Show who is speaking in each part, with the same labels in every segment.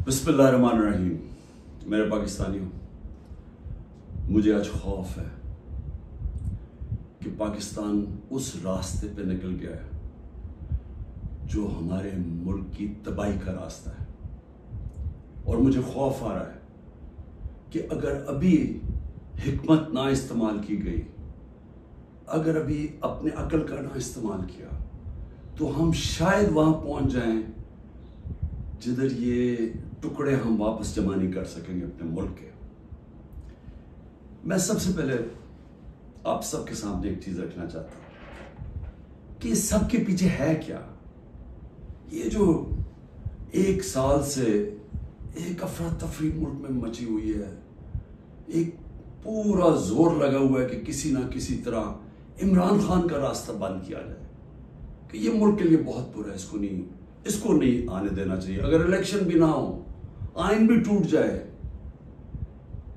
Speaker 1: बिस्मिल्लाहिर्रहमानिर्रहीम। मेरे पाकिस्तानियों, मुझे आज खौफ है कि पाकिस्तान उस रास्ते पे निकल गया है जो हमारे मुल्क की तबाही का रास्ता है। और मुझे खौफ आ रहा है कि अगर अभी हिकमत ना इस्तेमाल की गई, अगर अभी अपने अकल का ना इस्तेमाल किया, तो हम शायद वहां पहुंच जाएं जिधर ये टुकड़े हम वापस जमा नहीं कर सकेंगे अपने मुल्क के। मैं सबसे पहले आप सबके सामने एक चीज रखना चाहता हूं कि इस सब के पीछे है क्या। ये जो एक साल से एक अफरा तफरी मुल्क में मची हुई है, एक पूरा जोर लगा हुआ है कि किसी ना किसी तरह इमरान खान का रास्ता बंद किया जाए, कि ये मुल्क के लिए बहुत बुरा है, इसको नहीं आने देना चाहिए। अगर इलेक्शन भी ना हो, आइन भी टूट जाए,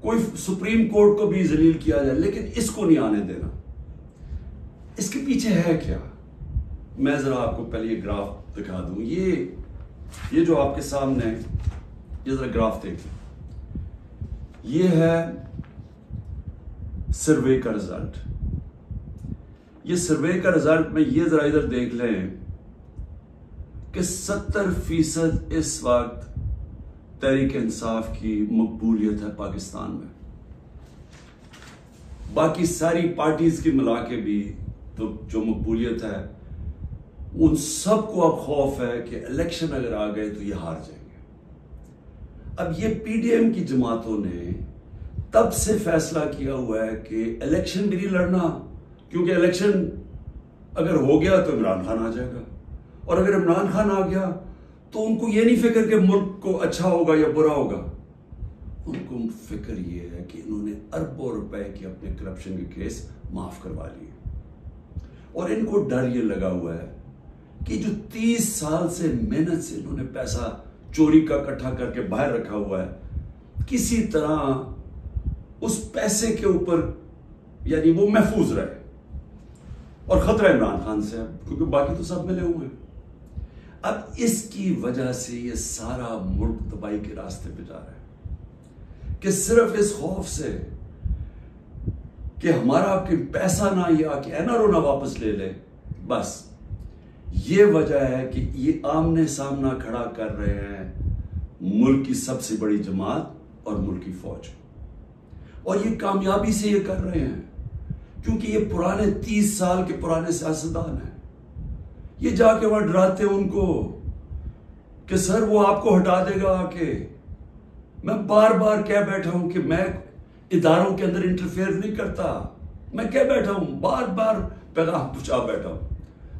Speaker 1: कोई सुप्रीम कोर्ट को भी जलील किया जाए, लेकिन इसको नहीं आने देना। इसके पीछे है क्या? मैं जरा आपको पहले ये ग्राफ दिखा दूं। ये जो आपके सामने है, ये जरा ग्राफ देखिए। ये है सर्वे का रिजल्ट। ये सर्वे का रिजल्ट में ये जरा इधर देख लें कि 70% इस वक्त तहरीक इंसाफ की मकबूलियत है पाकिस्तान में। बाकी सारी पार्टीज की मिला के भी तो जो मकबूलियत है, उन सबको अब खौफ है कि इलेक्शन अगर आ गए तो ये हार जाएंगे। अब ये पीडीएम की जमातों ने तब से फैसला किया हुआ है कि इलेक्शन भी नहीं लड़ना, क्योंकि इलेक्शन अगर हो गया तो इमरान खान आ जाएगा, और अगर इमरान खान आ गया तो उनको ये नहीं फिक्र कि मुल्क को अच्छा होगा या बुरा होगा। उनको फिक्र ये है कि इन्होंने अरबों रुपए के अपने करप्शन के केस माफ करवा लिए, और इनको डर ये लगा हुआ है कि जो 30 साल से मेहनत से इन्होंने पैसा चोरी का इकट्ठा करके बाहर रखा हुआ है, किसी तरह उस पैसे के ऊपर यानी वो महफूज रहे। और खतरा इमरान खान से है, क्योंकि बाकी तो सब मिले हुए हैं। अब इसकी वजह से ये सारा मुल्क तबाही के रास्ते पे जा रहा है कि सिर्फ इस खौफ से कि हमारा आपके पैसा ना या कि एनआरओ ना वापस ले ले, बस ये वजह है कि ये आमने सामना खड़ा कर रहे हैं मुल्क की सबसे बड़ी जमात और मुल्क की फौज। और ये कामयाबी से ये कर रहे हैं क्योंकि ये पुराने 30 साल के पुराने सियासतदान हैं। ये जाके वहां डराते हैं उनको कि सर वो आपको हटा देगा आके। मैं बार बार कह बैठा हूं कि मैं इदारों के अंदर इंटरफेयर नहीं करता, मैं कह बैठा हूं, बार बार पैगाम पहुंचा बैठा हूं,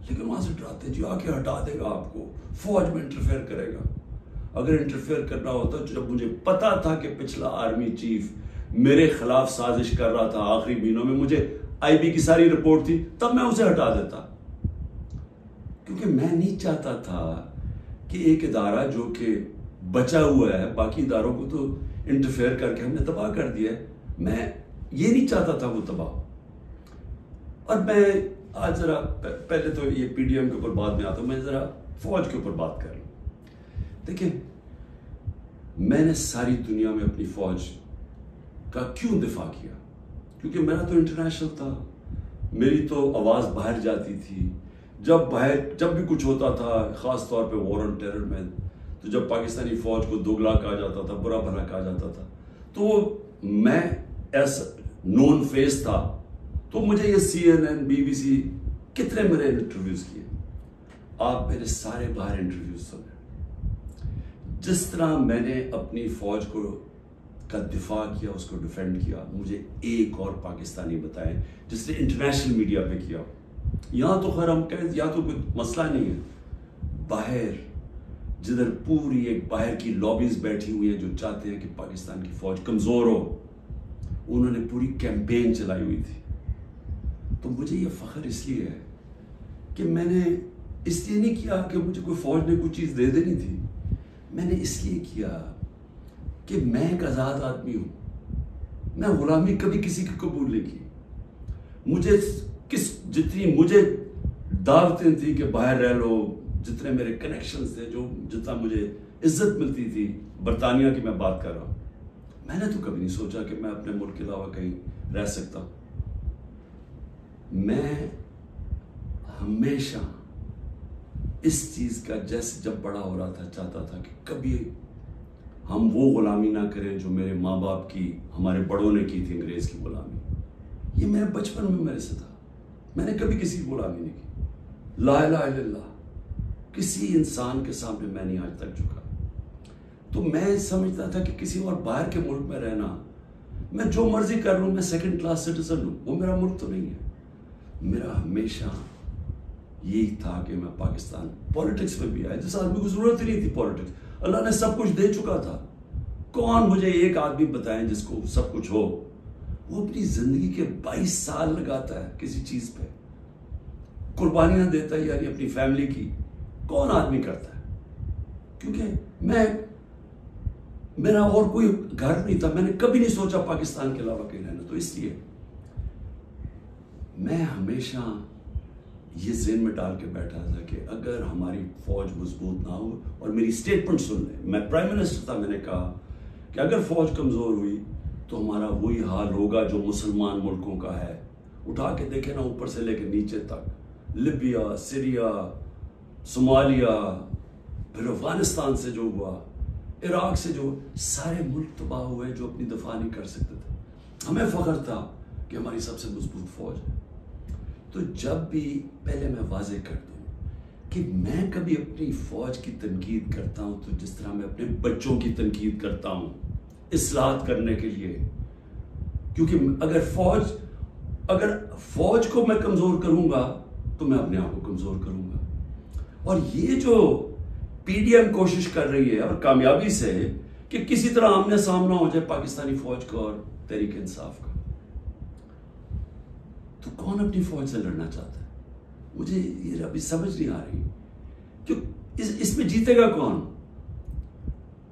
Speaker 1: लेकिन वहां से डराते जी आके हटा देगा आपको, फौज में इंटरफेयर करेगा। अगर इंटरफेयर करना होता, जब मुझे पता था कि पिछला आर्मी चीफ मेरे खिलाफ साजिश कर रहा था, आखिरी महीनों में मुझे आईबी की सारी रिपोर्ट थी, तब मैं उसे हटा देता, क्योंकि मैं नहीं चाहता था कि एक इदारा जो कि बचा हुआ है, बाकी इदारों को तो इंटरफेयर करके हमने तबाह कर दिया है, मैं ये नहीं चाहता था वो तबाह। और मैं आज जरा पहले तो ये पीडीएम के ऊपर बाद में आता हूं, मैं जरा फौज के ऊपर बात कर लूं। देखिए, मैंने सारी दुनिया में अपनी फौज का क्यों दिफा किया? क्योंकि मेरा तो इंटरनेशनल था, मेरी तो आवाज बाहर जाती थी। जब भी कुछ होता था, खास तौर पे वॉर ऑन टेरर में, तो जब पाकिस्तानी फौज को दोगला कहा जाता था, बुरा भला कहा जाता था, तो मैं एज नोन फेस था, तो मुझे ये CNN, BBC कितने मेरे इंटरव्यूज किए। आप मेरे सारे बाहर इंटरव्यूज सुने। जिस तरह मैंने अपनी फौज का दिफा किया, उसको डिफेंड किया, मुझे एक और पाकिस्तानी बताएं जिसने इंटरनेशनल मीडिया पे किया। यहां तो खैर हम कहें, यहाँ तो कोई मसला नहीं है, बाहर जिधर पूरी एक बाहर की लॉबीज बैठी हुई है जो चाहते हैं कि पाकिस्तान की फौज कमजोर हो, उन्होंने पूरी कैंपेन चलाई हुई थी। तो मुझे ये फख्र इसलिए है कि मैंने इसलिए नहीं किया कि मुझे कोई फौज ने कोई चीज दे देनी थी, मैंने इसलिए किया कि मैं एक आजाद आदमी हूं। मैं गुलामी कभी किसी की कबूल नहीं की। मुझे जितनी मुझे दावतें थी कि बाहर रह लो, जितने मेरे कनेक्शंस थे, जो जितना मुझे इज्जत मिलती थी, बरतानिया की मैं बात कर रहा हूँ, मैंने तो कभी नहीं सोचा कि मैं अपने मुल्क के अलावा कहीं रह सकता हूँ। मैं हमेशा इस चीज़ का, जैसे जब बड़ा हो रहा था, चाहता था कि कभी हम वो गुलामी ना करें जो मेरे माँ बाप की, हमारे बड़ों ने की थी, अंग्रेज़ की गुलामी। ये मेरे बचपन में मेरे से था। मैंने कभी किसी की गुलामी नहीं की। ला इलाहा इल्लल्लाह, किसी इंसान के सामने मैं नहीं आज तक झुका। तो मैं समझता था कि किसी और बाहर के मुल्क में रहना, मैं जो मर्जी कर लूँ, मैं सेकंड क्लास सिटीजन हूँ, वो मेरा मुल्क तो नहीं है। मेरा हमेशा यही था कि मैं पाकिस्तान, पॉलिटिक्स में भी आया जिस आदमी को जरूरत ही नहीं थी पॉलिटिक्स, अल्लाह ने सब कुछ दे चुका था। कौन मुझे एक आदमी बताएं जिसको सब कुछ हो, वो अपनी जिंदगी के 22 साल लगाता है किसी चीज पे, कुर्बानियां देता है, यानी अपनी फैमिली की। कौन आदमी करता है? क्योंकि मेरा और कोई घर नहीं था, मैंने कभी नहीं सोचा पाकिस्तान के अलावा कहीं रहना। तो इसलिए मैं हमेशा ये ज़हन में डाल के बैठा था कि अगर हमारी फौज मजबूत ना हो, और मेरी स्टेटमेंट सुन ले, मैं प्राइम मिनिस्टर था, मैंने कहा कि अगर फौज कमजोर हुई तो हमारा वही हाल होगा जो मुसलमान मुल्कों का है। उठा के देखे ना, ऊपर से लेकर नीचे तक, लिबिया, सीरिया, सोमालिया, फिर अफगानिस्तान से जो हुआ, इराक से जो, सारे मुल्क तबाह हुए जो अपनी दफा नहीं कर सकते थे। हमें फख्र था कि हमारी सबसे मजबूत फौज है। तो जब भी, पहले मैं वाजे कर दूं कि मैं कभी अपनी फौज की तनकीद करता हूं तो जिस तरह मैं अपने बच्चों की तनकीद करता हूं, इस्लाहत करने के लिए। क्योंकि अगर फौज को मैं कमजोर करूंगा तो मैं अपने आप को कमजोर करूंगा। और ये जो पीडीएम कोशिश कर रही है, और कामयाबी से, कि किसी तरह आमने सामना हो जाए पाकिस्तानी फौज का और तहरीक इंसाफ का, तो कौन अपनी फौज से लड़ना चाहता है? मुझे ये अभी समझ नहीं आ रही। क्यों इसमें जीतेगा कौन?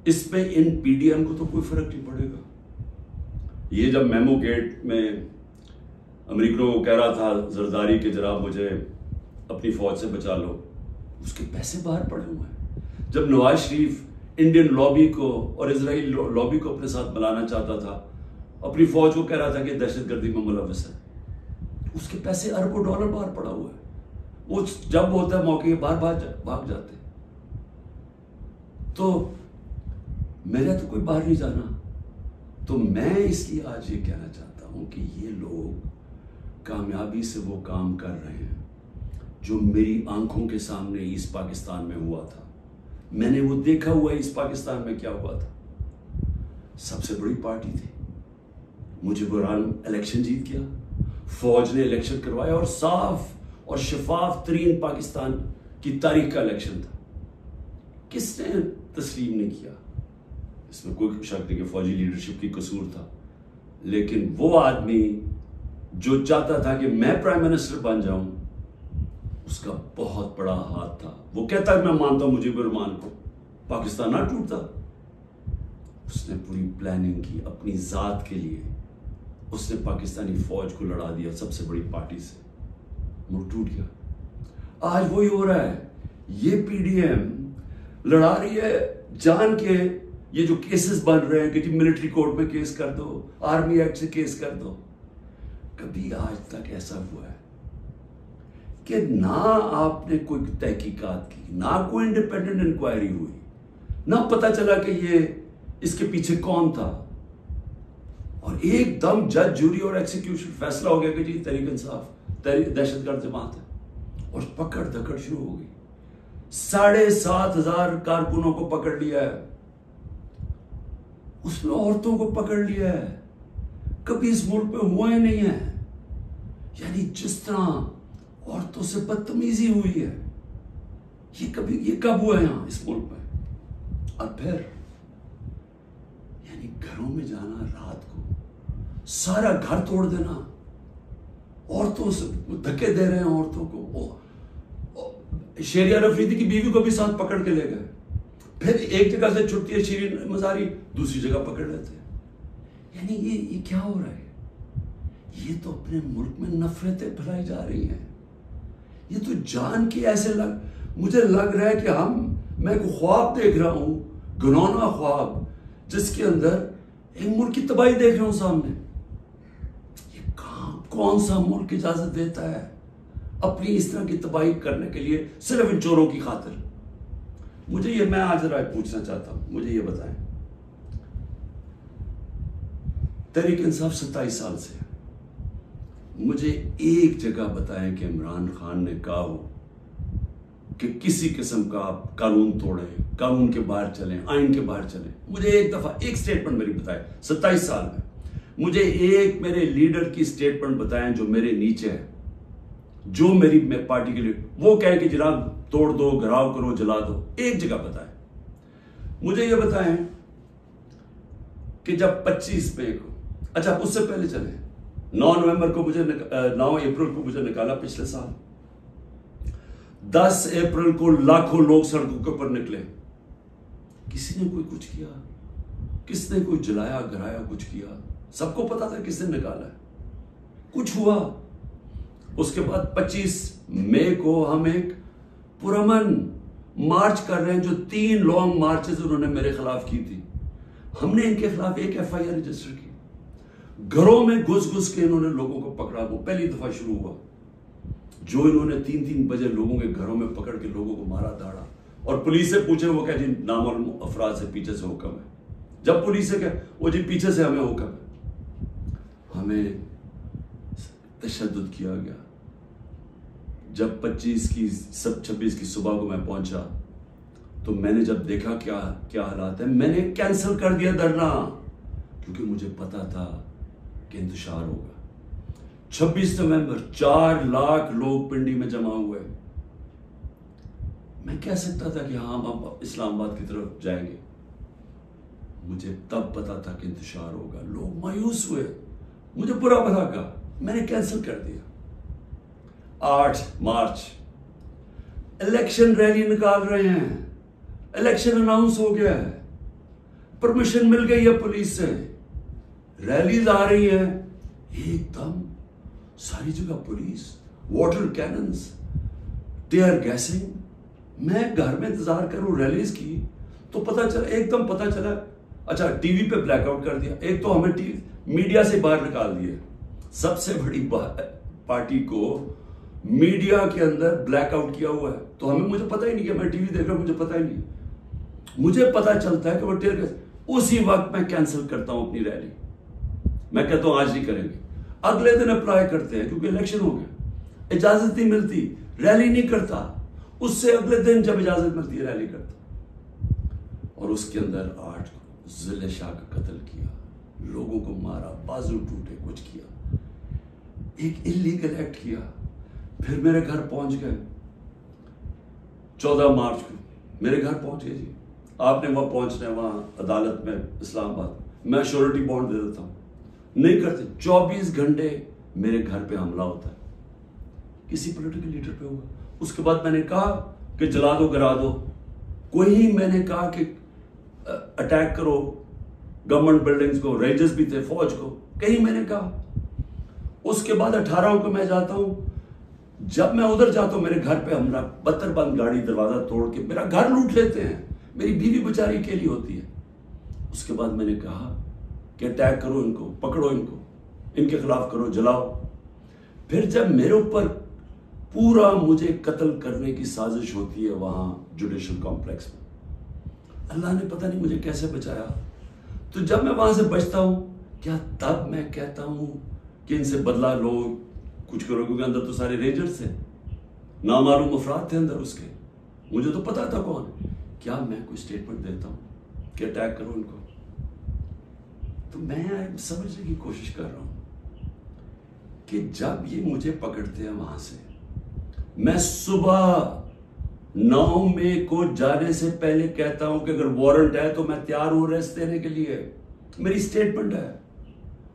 Speaker 1: इसमें इन पीडीएम को तो कोई फर्क नहीं पड़ेगा। ये जब मेमो गेट में अमेरिकनों को कह रहा था जरदारी के, जनाब मुझे अपनी फौज से बचा लो, उसके पैसे बाहर पड़े हुए हैं। जब नवाज शरीफ इंडियन लॉबी को और इजराइल लॉबी को अपने साथ मिलाना चाहता था, अपनी फौज को कह रहा था कि दहशतगर्दी में मुलविस है, उसके पैसे अरबों डॉलर बाहर पड़ा हुआ है। वो जब होता है मौके बाहर भाग जाते। तो मेरा तो कोई बाहर नहीं जाना। तो मैं इसलिए आज ये कहना चाहता हूं कि ये लोग कामयाबी से वो काम कर रहे हैं जो मेरी आंखों के सामने ईस्ट पाकिस्तान में हुआ था। मैंने वो देखा हुआ ईस्ट पाकिस्तान में क्या हुआ था। सबसे बड़ी पार्टी थी, मुजीबुर रहमान इलेक्शन जीत गया, फौज ने इलेक्शन करवाया, और साफ और शफाफ तरीन पाकिस्तान की तारीख का इलेक्शन था। किसने तस्लीम नहीं किया? इसमें कोई शक नहीं कि फौजी लीडरशिप की कसूर था। लेकिन वो आदमी जो चाहता था कि मैं प्राइम मिनिस्टर बन जाऊं, उसका बहुत बड़ा हाथ था। वो कहता है मैं मानता हूं मुजीबुर रहमान को, पाकिस्तान ना टूटता। उसने पूरी प्लानिंग की अपनी जात के लिए। उसने पाकिस्तानी फौज को लड़ा दिया सबसे बड़ी पार्टी से, मुल्क टूट गया। आज वही हो रहा है। ये पीडीएम लड़ा रही है जान के। ये जो केसेस बन रहे हैं कि जी मिलिट्री कोर्ट में केस कर दो, आर्मी एक्ट से केस कर दो, कभी आज तक ऐसा हुआ है कि ना आपने कोई तहकीकात की, ना कोई इंडिपेंडेंट इंक्वायरी हुई, ना पता चला कि ये इसके पीछे कौन था, और एकदम जज, जूरी और एग्जीक्यूशन फैसला हो गया कि जी तहरीक इंसाफ दहशतगर्द जमात है, और पकड़ धकड़ शुरू हो गई। 7,500 कारकुनों को पकड़ लिया है, उसमें औरतों को पकड़ लिया है। कभी इस मुल्क में हुआ ही नहीं है। यानी जिस तरह औरतों से बदतमीजी हुई है, ये कब हुआ है यहां इस मुल्क में? और फिर यानी घरों में जाना, रात को सारा घर तोड़ देना, औरतों से धक्के दे रहे हैं औरतों को। शेरिया अफरीदी की बीवी को भी साथ पकड़ के ले गए। फिर एक जगह से छुट्टी है शीरीन मजारी, दूसरी जगह पकड़ लेते हैं। यानी ये क्या हो रहा है? ये तो अपने मुल्क में नफरतें फैलाई जा रही हैं। ये तो जान के ऐसे मुझे लग रहा है कि मैं एक ख्वाब देख रहा हूं, घिनौना ख्वाब, जिसके अंदर एक मुल्क की तबाही देख रहा हूं सामने। ये कौन सा मुल्क इजाजत देता है अपनी इस तरह की तबाही करने के लिए, सिर्फ इन चोरों की खातिर? मैं आज जरा पूछना चाहता हूं, मुझे ये बताएं, तहरीक इंसाफ 27 साल से, मुझे एक जगह बताएं कि इमरान खान ने कहा हो कि किसी किस्म का आप कानून तोड़ें, कानून के बाहर चलें, आइन के बाहर चलें। मुझे एक दफा एक स्टेटमेंट मेरी बताएं 27 साल में, मुझे एक मेरे लीडर की स्टेटमेंट बताएं जो मेरे नीचे है, जो मेरी पार्टी के लिए वो कहे कि जनाब तोड़ दो, घराव करो, जला दो। एक जगह बताएं। मुझे ये बताएं कि जब 25 मई को, अच्छा उससे पहले चले, 9 नवंबर को 9 अप्रैल को मुझे निकाला पिछले साल, 10 अप्रैल को लाखों लोग सड़कों के ऊपर निकले, किसी ने कोई कुछ किया? किसने कोई जलाया, गिराया, कुछ किया? सबको पता था किसने निकाला है, कुछ हुआ? उसके बाद 25 मई को हम एक पुरअमन मार्च कर रहे हैं, जो 3 लॉन्ग मार्चेस उन्होंने मेरे खिलाफ की थी। हमने इनके खिलाफ एक FIR रजिस्टर की, घरों में घुस घुस के इन्होंने लोगों को पकड़ा। वो पहली दफा शुरू हुआ जो इन्होंने 3-3 बजे लोगों के घरों में पकड़ के लोगों को मारा, दाड़ा, और पुलिस से पूछे, वो कहे जी नामालूम अफराद से पीछे से हुक्म है। जब पुलिस से कहे, वो जी पीछे से हमें हुक्म है। हमें तशद्दुद किया गया। जब 26 की सुबह को मैं पहुंचा तो मैंने जब देखा क्या हालात है, मैंने कैंसिल कर दिया धरना, क्योंकि मुझे पता था कि इंतशार होगा। 26 नवंबर 4 लाख लोग पिंडी में जमा हुए। मैं कह सकता था कि हाँ हम इस्लामाबाद की तरफ जाएंगे, मुझे तब पता था कि इंतशार होगा। लोग मायूस हुए, मुझे बुरा भला कहा, मैंने कैंसिल कर दिया। 8 मार्च इलेक्शन रैली निकाल रहे हैं, इलेक्शन अनाउंस हो गया है, परमिशन मिल गई है पुलिस से, रैलीज आ रही है, एकदम सारी जगह police, water cannons, tear gassing. मैं घर में इंतजार करूं रैलीज की, तो एकदम पता चला, अच्छा टीवी पे ब्लैकआउट कर दिया। एक तो हमें मीडिया से बाहर निकाल दिए, सबसे बड़ी पार्टी को मीडिया के अंदर ब्लैकआउट किया हुआ है, तो मुझे पता ही नहीं कि मैं टीवी देख रहा हूं, मुझे पता ही नहीं। मुझे पता चलता है कि वो टीयर गैस, उसी वक्त मैं कैंसिल करता हूं अपनी रैली। मैं कहता हूं आज नहीं करेंगे, अगले दिन अप्लाई करते हैं क्योंकि इलेक्शन हो गया, इजाजत नहीं मिलती, रैली नहीं करता, उससे अगले दिन जब इजाजत मिलती है रैली करता। और उसके अंदर 8 जिले शाह का कत्ल किया, लोगों को मारा, बाजू टूटे, कुछ किया, एक इलीगल एक्ट किया। फिर मेरे घर पहुंच गए 14 मार्च को, मेरे घर पहुंच गए जी। आपने वहां पहुंचना है, वहां अदालत में इस्लामाबाद, मैं श्योरिटी बॉन्ड दे देता हूं, नहीं करते। 24 घंटे मेरे घर पे हमला होता है, किसी पॉलिटिकल लीडर पे हुआ। उसके बाद मैंने कहा कि जला दो, गिरा दो, कोई मैंने कहा कि अटैक करो गवर्नमेंट बिल्डिंग्स को, रेंजर्स भी थे, फौज को, कहीं मैंने कहा। उसके बाद 18 को मैं जाता हूं, जब मैं उधर जाता हूं मेरे घर पे हमला, बत्तर बंद गाड़ी, दरवाजा तोड़ के मेरा घर लूट लेते हैं, मेरी बीवी बेचारी अकेली होती है। उसके बाद मैंने कहा कि अटैक करो इनको, पकड़ो इनको, इनके खिलाफ करो, जलाओ। फिर जब मेरे ऊपर पूरा मुझे कत्ल करने की साजिश होती है वहां जुडिशल कॉम्प्लेक्स में, अल्लाह ने पता नहीं मुझे कैसे बचाया। तो जब मैं वहां से बचता हूं, क्या तब मैं कहता हूं कि इनसे बदला लो, कुछ करो? क्योंकि अंदर तो सारे रेंजर्स थे, नामालूम अफराद थे अंदर उसके, मुझे तो पता था कौन है। क्या मैं कोई स्टेटमेंट देता हूं कि अटैक करो इनको? तो मैं समझने की कोशिश कर रहा हूं कि जब ये मुझे पकड़ते हैं वहां से, मैं सुबह 9 मई को जाने से पहले कहता हूं कि अगर वारंट है तो मैं तैयार हूं अरेस्ट देने के लिए, मेरी स्टेटमेंट है।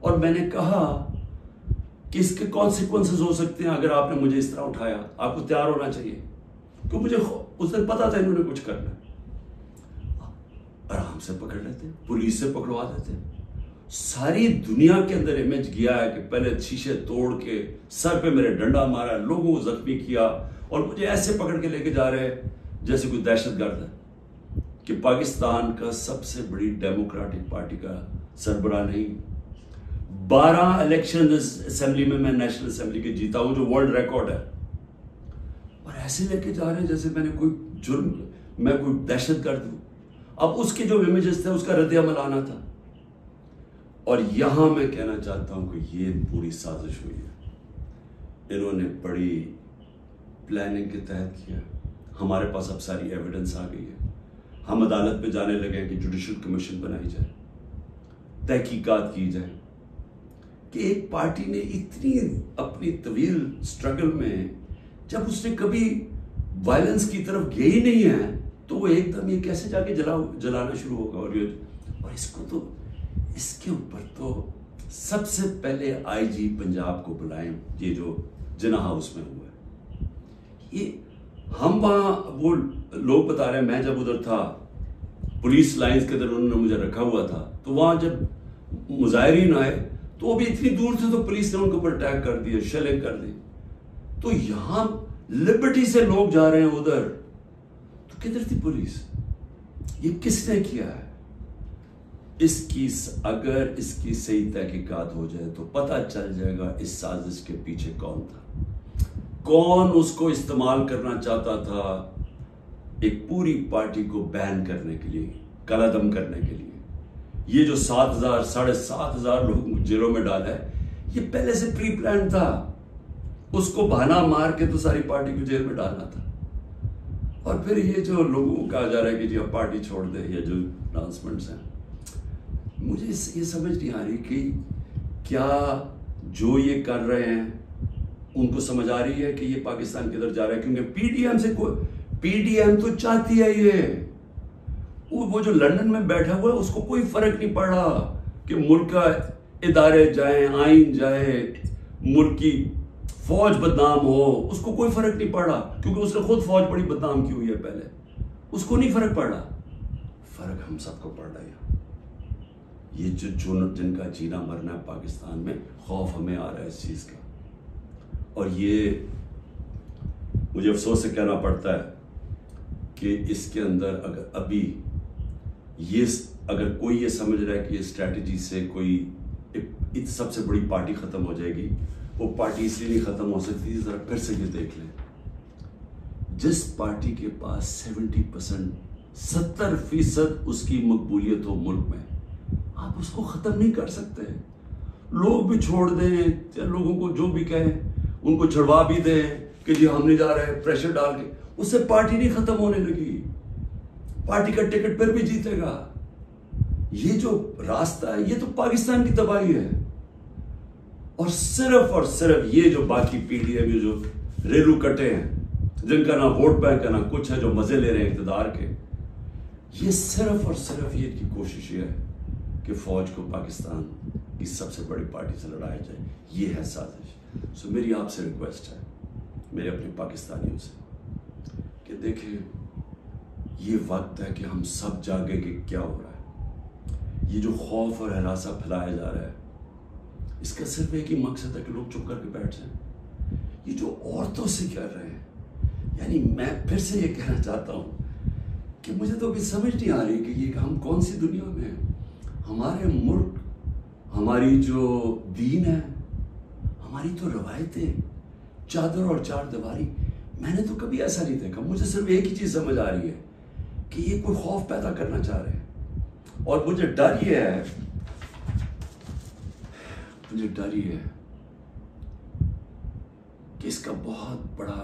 Speaker 1: और मैंने कहा कि इसके कॉन्सिक्वेंसेस हो सकते हैं अगर आपने मुझे इस तरह उठाया, आपको तैयार होना चाहिए, क्योंकि मुझे उस दिन पता था इन्होंने कुछ करना। आराम से पकड़ लेते, पुलिस से पकड़वा देते, सारी दुनिया के अंदर इमेज गया है कि पहले शीशे तोड़ के सर पे मेरे डंडा मारा, लोगों को जख्मी किया और मुझे ऐसे पकड़ के लेके जा रहे हैं जैसे कोई दहशतगर्द है कि पाकिस्तान का सबसे बड़ी डेमोक्रेटिक पार्टी का सरबराह नहीं। 12 इलेक्शन असेंबली में मैं नेशनल असेंबली के जीता हूं, जो वर्ल्ड रिकॉर्ड है, और ऐसे लेके जा रहे हैं जैसे मैंने कोई जुर्म, मैं कोई दहशतगर्द हूं। अब उसके जो इमेजेस थे उसका रद्द-ए-अमल आना था। और यहां मैं कहना चाहता हूं कि ये पूरी साजिश हुई है, इन्होंने बड़ी प्लानिंग के तहत किया। हमारे पास अब सारी एविडेंस आ गई है, हम अदालत में जाने लगे हैं कि जुडिशल कमीशन बनाई जाए, तहकीकात की जाए कि एक पार्टी ने इतनी अपनी तवील स्ट्रगल में, जब उसने कभी वायलेंस की तरफ गई ही नहीं है, तो वो एकदम ये कैसे जाके जलाना शुरू होगा। और इसको तो, इसके ऊपर तो सबसे पहले आईजी पंजाब को बुलाएं, ये जो जिना हाउस में हुआ है। ये हम वहां, वो लोग बता रहे हैं, मैं जब उधर था पुलिस लाइंस के अंदर उन्होंने मुझे रखा हुआ था, तो वहां जब मुजाहिरीन आए तो वो भी इतनी दूर थे तो पुलिस ने उनके ऊपर अटैक कर दिया, शेलिंग कर दी। तो यहां लिबर्टी से लोग जा रहे हैं उधर, तो किधर थी पुलिस? ये किसने किया है? अगर इसकी सही तहकीकात हो जाए तो पता चल जाएगा इस साजिश के पीछे कौन था, कौन उसको इस्तेमाल करना चाहता था एक पूरी पार्टी को बैन करने के लिए, कलादम करने के लिए। ये जो 7,000 7,500 लोग जेलों में डाला है, ये पहले से प्री प्लान था। उसको बहाना मार के तो सारी पार्टी को जेल में डालना था। और फिर ये जो लोगों को कहा जा रहा है कि जी अब पार्टी छोड़ दे, या जो अनाउंसमेंट्स हैं, मुझे ये समझ नहीं आ रही कि क्या जो ये कर रहे हैं उनको समझ आ रही है कि ये पाकिस्तान किधर जा रहा है। क्योंकि पीडीएम तो चाहती है ये, वो जो लंदन में बैठा हुआ है उसको कोई फर्क नहीं पड़ रहा कि मुल्क का इदारे जाए, आइन जाए, मुल्क की फौज बदनाम हो, उसको कोई फर्क नहीं पड़ रहा, क्योंकि उसने खुद फौज बड़ी बदनाम की हुई है पहले, उसको नहीं फर्क पड़ रहा। फर्क हम सबको पड़ रहा है। ये जो जिनका जीना मरना है पाकिस्तान में, खौफ हमें आ रहा है इस चीज का। और ये मुझे अफसोस से कहना पड़ता है कि इसके अंदर अगर कोई ये समझ रहा है कि ये स्ट्रैटेजी से कोई सबसे बड़ी पार्टी खत्म हो जाएगी, वो पार्टी इसलिए नहीं खत्म हो सकती। जरा फिर से ये देख लें, जिस पार्टी के पास 70% उसकी मकबूलियत हो मुल्क में, आप उसको खत्म नहीं कर सकते। लोग भी छोड़ दें, लोगों को जो भी कहें उनको छुड़वा भी दें कि जी हम नहीं जा रहे, प्रेशर डाल के, उससे पार्टी नहीं खत्म होने लगी। पार्टी का टिकट फिर भी जीतेगा। ये जो रास्ता है, ये तो पाकिस्तान की तबाही है। और सिर्फ ये जो बाकी पीडीएम, ये जो रेलू कटे हैं, जिनका ना वोट बैंक है ना कुछ है, जो मजे ले रहे हैं इक़्तिदार के, ये सिर्फ ये की कोशिश ये है कि फौज को पाकिस्तान की सबसे बड़ी पार्टी से लड़ाया जाए। ये है साजिश। सो मेरी आपसे रिक्वेस्ट है, मेरे अपने पाकिस्तानियों से, कि देखें ये वक्त है कि हम सब जागे कि क्या हो रहा है। ये जो खौफ और हरासा फैलाया जा रहा है, इसका सिर्फ एक ही मकसद है कि लोग चुप करके बैठ जाएं। ये जो औरतों से कर रहे हैं, यानी मैं फिर से ये कहना चाहता हूं कि मुझे तो अभी समझ नहीं आ रही कि ये हम कौन सी दुनिया में हैं। हमारे मुल्क, हमारी जो दीन है, हमारी तो रवायतें, चादर और चार दीवारी, मैंने तो कभी ऐसा नहीं देखा। मुझे सिर्फ एक ही चीज समझ आ रही है कि ये कोई खौफ पैदा करना चाह रहे हैं। और मुझे डर ये है कि इसका बहुत बड़ा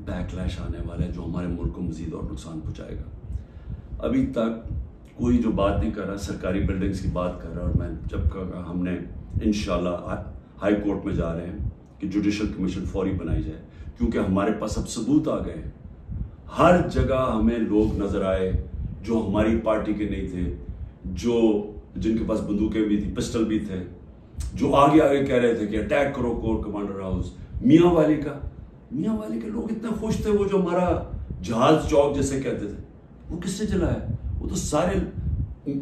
Speaker 1: बैकलैश आने वाला है, जो हमारे मुल्क को मजीद और नुकसान पहुंचाएगा। अभी तक कोई जो बात नहीं कर रहा, सरकारी बिल्डिंग्स की बात कर रहा, और मैं जब कहा हमने इंशाल्लाह हाई कोर्ट में जा रहे हैं कि जुडिशल कमीशन फौरी बनाई जाए, क्योंकि हमारे पास अब सबूत आ गए। हर जगह हमें लोग नजर आए जो हमारी पार्टी के नहीं थे, जिनके पास बंदूकें भी थी, पिस्टल भी थे, जो आगे कह रहे थे कि अटैक करो कोर कमांडर हाउस। मियाँ वाली के लोग इतने खुश थे, वो जो हमारा जहाज चौक जैसे कहते थे, वो किसने जलाया? वो तो सारे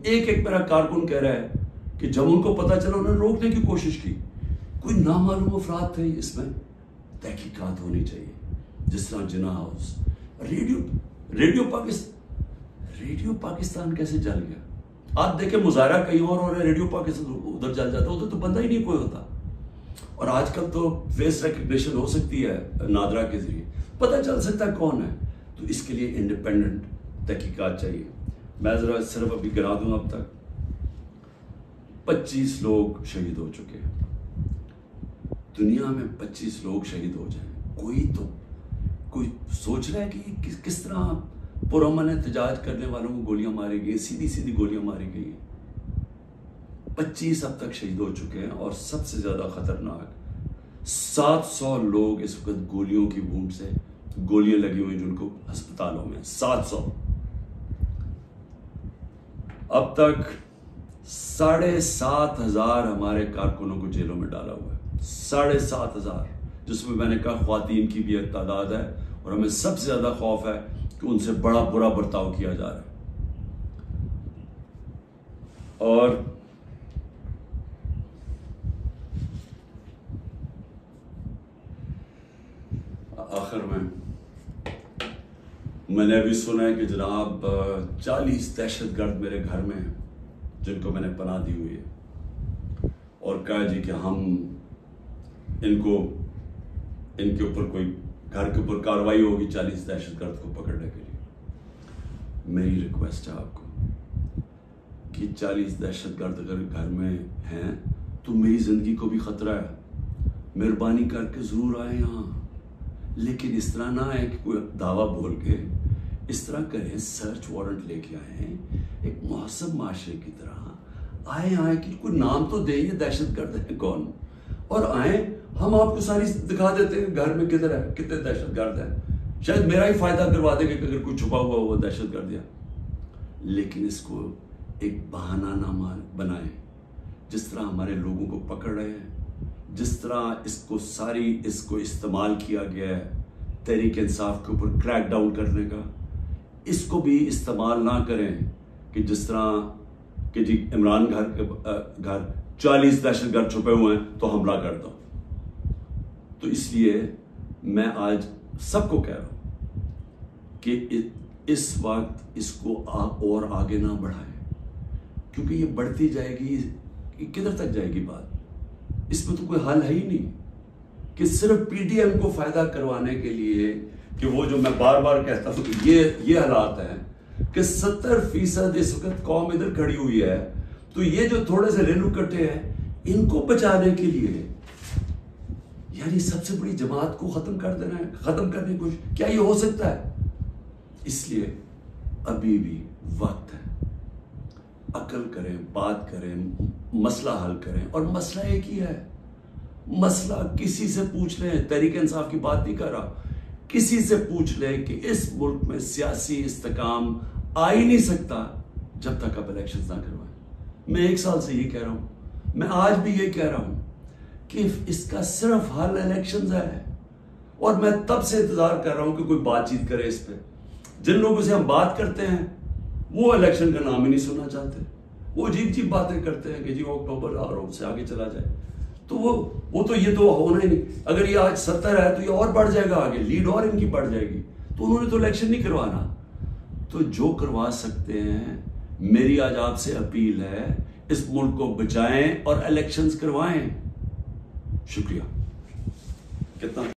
Speaker 1: एक मेरा कारकुन कह रहा है कि जब उनको पता चला उन्होंने रोकने की कोशिश की। कोई नामालूम अफराद थे, इसमें तहकीकात होनी चाहिए। जिस तरह जिना हाउस, रेडियो पाकिस्तान कैसे जल गया? आप देखें मुजाहरा कहीं और हो रहा है, रेडियो पाकिस्तान उधर जल जाता, उधर तो बंदा ही नहीं कोई होता। और आजकल तो फेस रिकग्निशन हो सकती है नादरा के जरिए, पता चल सकता है कौन है। तो इसके लिए इंडिपेंडेंट तहकीकात चाहिए। मैं जरा सिर्फ अभी गिना दूं, अब तक 25 लोग शहीद हो चुके हैं। दुनिया में 25 लोग शहीद हो जाएं, कोई सोच रहा है कि किस तरह पुरअमन एहतजाज करने वालों को गोलियां मारी गई, सीधी सीधी गोलियां मारी गई हैं। 25 अब तक शहीद हो चुके हैं। और सबसे ज्यादा खतरनाक 700 लोग इस वक्त गोलियों की वूंड से, गोलियां लगी हुई जिनको अस्पतालों में 700। अब तक 7,500 हमारे कारकुनों को जेलों में डाला हुआ है। 7,500, जिसमें मैंने कहा ख्वातीन की भी एक तादाद है। और हमें सबसे ज्यादा खौफ है कि उनसे बड़ा बुरा बर्ताव किया जा रहा है। और आखिर में मैंने अभी सुना है कि जनाब 40 दहशतगर्द मेरे घर में हैं, जिनको मैंने पनाह दी हुई है। और कहा जी कि हम इनके ऊपर कोई घर के ऊपर कार्रवाई होगी 40 दहशतगर्द को पकड़ने के लिए। मेरी रिक्वेस्ट है आपको कि 40 दहशतगर्द अगर घर में हैं तो मेरी जिंदगी को भी खतरा है। मेहरबानी करके जरूर आए यहाँ, लेकिन इस तरह ना आए कि कोई दावा बोल के, इस तरह करें सर्च वारंट लेके आए एक मुहस्सब माशरे की तरह आए कि कोई नाम तो दे, ये दहशतगर्द है कौन, और आए हम आपको सारी दिखा देते हैं घर में किधर है, कितने दहशतगर्द हैं। शायद मेरा ही फायदा करवा देंगे कि अगर कोई छुपा हुआ वो दहशतगर्द है। लेकिन इसको एक बहाना ना बनाए। जिस तरह हमारे लोगों को पकड़ रहे हैं, जिस तरह इसको इस्तेमाल किया गया है तहरीक इंसाफ के ऊपर क्रैक डाउन करने का, इसको भी इस्तेमाल ना करें कि जिस तरह कि जी इमरान घर 40 दहशतगर्द छुपे हुए हैं तो हमला कर दो। तो इसलिए मैं आज सबको कह रहा हूं कि इस वक्त इसको और आगे ना बढ़ाएं, क्योंकि ये बढ़ती जाएगी, किधर तक जाएगी बात? इसमें तो कोई हल है ही नहीं कि सिर्फ पीडीएम को फायदा करवाने के लिए, कि वो जो मैं बार बार कहता हूं कि ये हालात हैं कि 70% इस वक्त कौम इधर खड़ी हुई है, तो ये जो थोड़े से रेलू कट्टे हैं इनको बचाने के लिए यानी सबसे बड़ी जमात को खत्म कर देना है, खत्म करने की कोशिश, क्या ये हो सकता है? इसलिए अभी भी वक्त है, अकल करें, बात करें, मसला हल करें। और मसला एक ही है, मसला किसी से पूछ लें, तहरीक इंसाफ की बात नहीं कर रहा, किसी से पूछ लें कि इस मुल्क में सियासी इस्तेकाम आ ही नहीं सकता जब तक आप इलेक्शंस ना करवाएं। मैं 1 साल से ये कह रहा हूं, मैं आज भी ये कह रहा हूं कि इसका सिर्फ हल इलेक्शंस है। और मैं तब से इंतजार कर रहा हूं कि कोई बातचीत करे इस पे। जिन लोगों से हम बात करते हैं वो इलेक्शन का नाम ही नहीं सुनना चाहते, वो अजीब अजीब बातें करते हैं कि जी अक्टूबर और से आगे चला जाए। तो वो तो ये तो होना ही नहीं। अगर ये आज 70 है तो ये और बढ़ जाएगा आगे, लीड और इनकी बढ़ जाएगी। तो उन्होंने तो इलेक्शन नहीं करवाना। तो जो करवा सकते हैं, मेरी आज आपसे अपील है, इस मुल्क को बचाएं और इलेक्शंस करवाएं। शुक्रिया। कितना